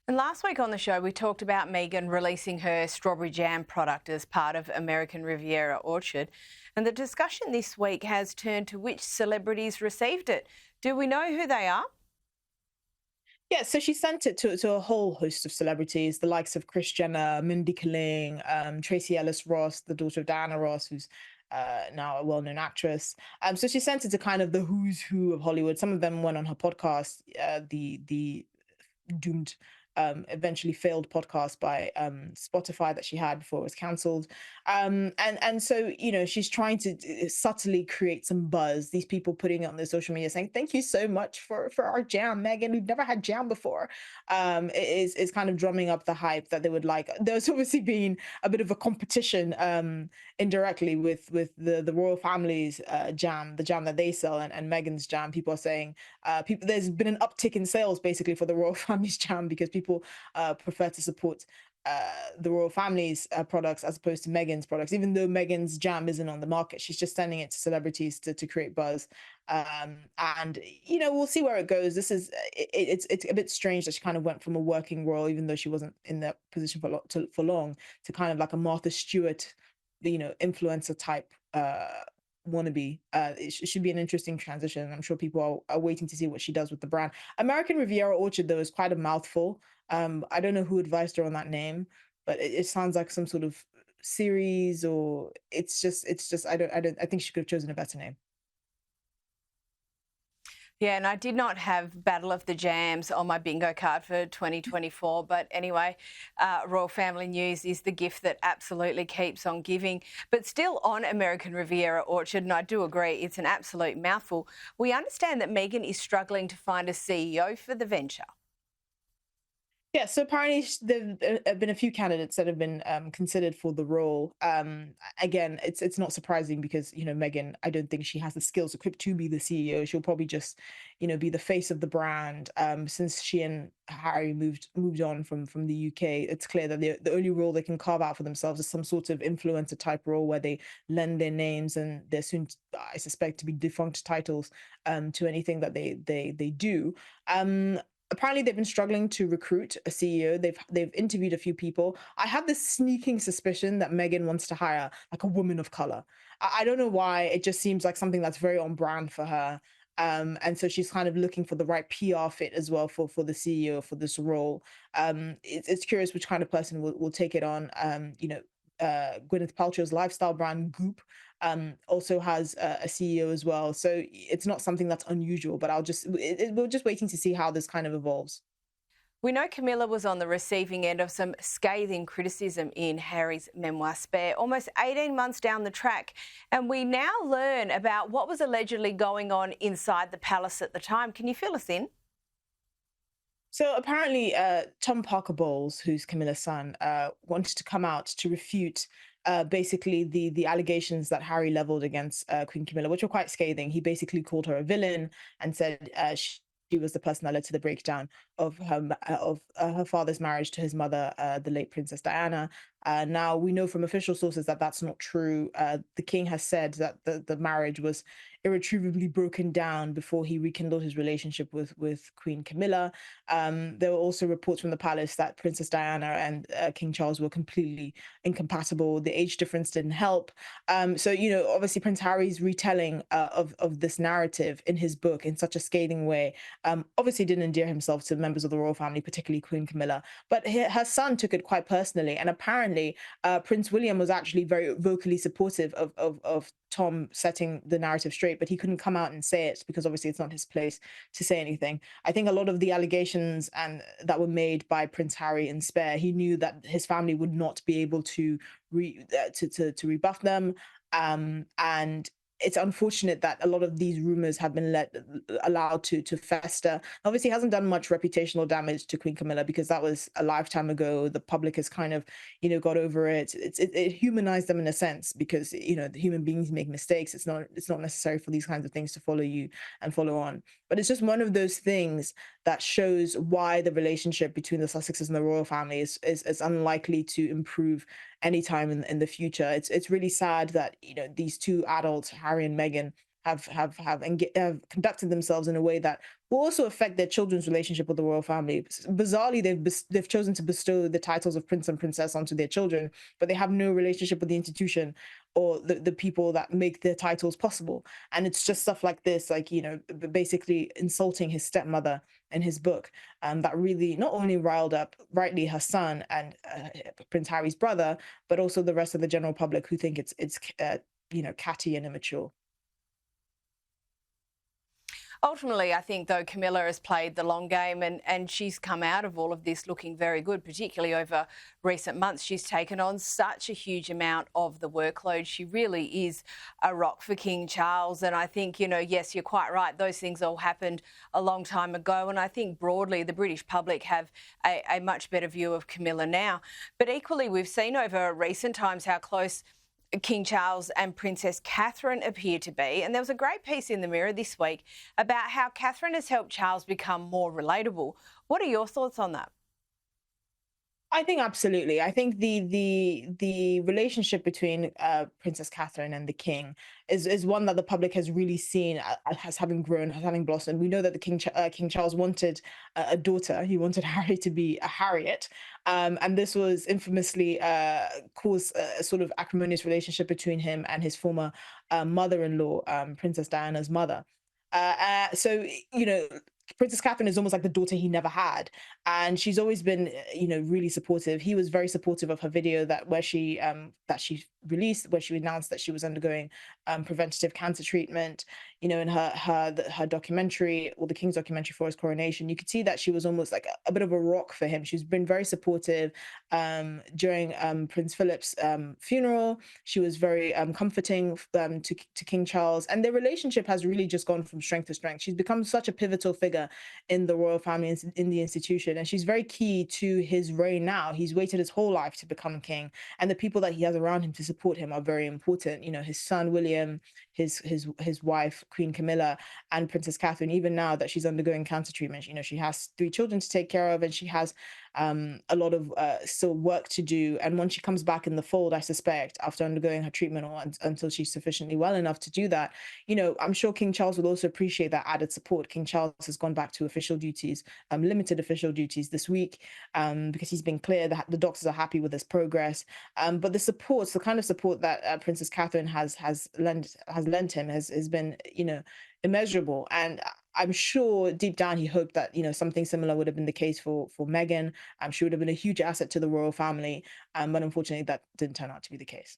And last week on the show, we talked about Meghan releasing her strawberry jam product as part of American Riviera Orchard. And the discussion this week has turned to which celebrities received it. Do we know who they are? Yeah, so she sent it to a whole host of celebrities, the likes of Kris Jenner, Mindy Kaling, Tracy Ellis Ross, the daughter of Diana Ross, who's now a well-known actress. So she sent it to kind of the who's who of Hollywood. Some of them went on her podcast, the doomed eventually failed podcast by Spotify that she had before it was cancelled. And so, she's trying to subtly create some buzz. These people putting it on their social media saying, thank you so much for our jam, Megan. We've never had jam before. Is kind of drumming up the hype that they would like. There's obviously been a bit of a competition indirectly with the royal family's jam, the jam that they sell, and Meghan's jam. People are saying there's been an uptick in sales basically for the royal family's jam because people prefer to support the royal family's products as opposed to Meghan's products. Even though Meghan's jam isn't on the market, she's just sending it to celebrities to create buzz. And we'll see where it goes. It's a bit strange that she kind of went from a working royal, even though she wasn't in that position for long, to kind of like a Martha Stewart, influencer type wannabe. It should be an interesting transition. I'm sure people are waiting to see what she does with the brand. American Riviera Orchard, though, is quite a mouthful. I don't know who advised her on that name, but it sounds like some sort of series, or it's just I think she could have chosen a better name. Yeah, and I did not have Battle of the Jams on my bingo card for 2024. But anyway, royal family news is the gift that absolutely keeps on giving. But still on American Riviera Orchard, and I do agree, it's an absolute mouthful. We understand that Meghan is struggling to find a CEO for the venture. Yeah, so apparently there have been a few candidates that have been considered for the role. Again, it's not surprising because Meghan, I don't think she has the skills equipped to be the CEO. She'll probably just be the face of the brand. Since she and Harry moved on from the UK, it's clear that the only role they can carve out for themselves is some sort of influencer type role where they lend their names and their soon, I suspect, to be defunct titles to anything that they do. Apparently they've been struggling to recruit a CEO. They've interviewed a few people. I have this sneaking suspicion that Meghan wants to hire like a woman of color. I don't know why. It just seems like something that's very on brand for her. And so she's kind of looking for the right PR fit as well for the CEO for this role. It's curious which kind of person will take it on. Gwyneth Paltrow's lifestyle brand Goop also has a CEO as well. So it's not something that's unusual, but we're just waiting to see how this kind of evolves. We know Camilla was on the receiving end of some scathing criticism in Harry's memoir Spare, almost 18 months down the track. And we now learn about what was allegedly going on inside the palace at the time. Can you fill us in? So apparently, Tom Parker Bowles, who's Camilla's son, wanted to come out to refute basically the allegations that Harry leveled against Queen Camilla, which were quite scathing. He basically called her a villain and said she was the person that led to the breakdown of her father's marriage to his mother, the late Princess Diana. Now we know from official sources that that's not true. The king has said that the marriage was irretrievably broken down before he rekindled his relationship with Queen Camilla. There were also reports from the palace that Princess Diana and King Charles were completely incompatible. The age difference didn't help. So obviously Prince Harry's retelling of this narrative in his book in such a scathing way obviously didn't endear himself to members of the royal family, particularly Queen Camilla. But her son took it quite personally, and apparently Prince William was actually very vocally supportive of Tom setting the narrative straight, but he couldn't come out and say it because obviously it's not his place to say anything. I think a lot of the allegations and that were made by Prince Harry in Spare, he knew that his family would not be able to to rebuff them. And it's unfortunate that a lot of these rumors have been allowed to fester. Obviously, it hasn't done much reputational damage to Queen Camilla because that was a lifetime ago. The public has kind of, got over it. It humanized them in a sense because the human beings make mistakes. It's not necessary for these kinds of things to follow you and follow on. But it's just one of those things that shows why the relationship between the Sussexes and the royal family is unlikely to improve anytime in the future. It's really sad that these two adults, Harry and Meghan, have conducted themselves in a way that will also affect their children's relationship with the royal family. Bizarrely, they've chosen to bestow the titles of prince and princess onto their children, but they have no relationship with the institution or the people that make their titles possible. And it's just stuff like this, like, basically insulting his stepmother in his book, that really not only riled up rightly her son and Prince Harry's brother, but also the rest of the general public who think it's catty and immature. Ultimately, I think, though, Camilla has played the long game and she's come out of all of this looking very good, particularly over recent months. She's taken on such a huge amount of the workload. She really is a rock for King Charles. And I think, yes, you're quite right. Those things all happened a long time ago. And I think broadly the British public have a much better view of Camilla now. But equally, we've seen over recent times how close King Charles and Princess Catherine appear to be. And there was a great piece in the Mirror this week about how Catherine has helped Charles become more relatable. What are your thoughts on that? I think absolutely. I think the relationship between Princess Catherine and the King is one that the public has really seen as having grown, as having blossomed. We know that the King Charles wanted a daughter. He wanted Harry to be a Harriet, and this was infamously caused a sort of acrimonious relationship between him and his former mother-in-law, Princess Diana's mother. So Princess Catherine is almost like the daughter he never had, and she's always been, really supportive. He was very supportive of her video that she released, where she announced that she was undergoing preventative cancer treatment. In her documentary, or the King's documentary for his coronation, you could see that she was almost like a bit of a rock for him. She's been very supportive during Prince Philip's funeral. She was very comforting to King Charles, and their relationship has really just gone from strength to strength. She's become such a pivotal figure in the royal family, in the institution, and she's very key to his reign now. He's waited his whole life to become king, and the people that he has around him to support him are very important. His son William, his wife Queen Camilla, and Princess Catherine. Even now that she's undergoing cancer treatment, she has 3 children to take care of, and she has a lot of still work to do. And once she comes back in the fold, I suspect, after undergoing her treatment, or until she's sufficiently well enough to do that, I'm sure King Charles will also appreciate that added support. King Charles has gone back to official duties, limited official duties this week, because he's been clear that the doctors are happy with his progress. But the kind of support that Princess Catherine has lent him has been, immeasurable. And I'm sure deep down he hoped that something similar would have been the case for Meghan. I'm sure it would have been a huge asset to the royal family, but unfortunately that didn't turn out to be the case.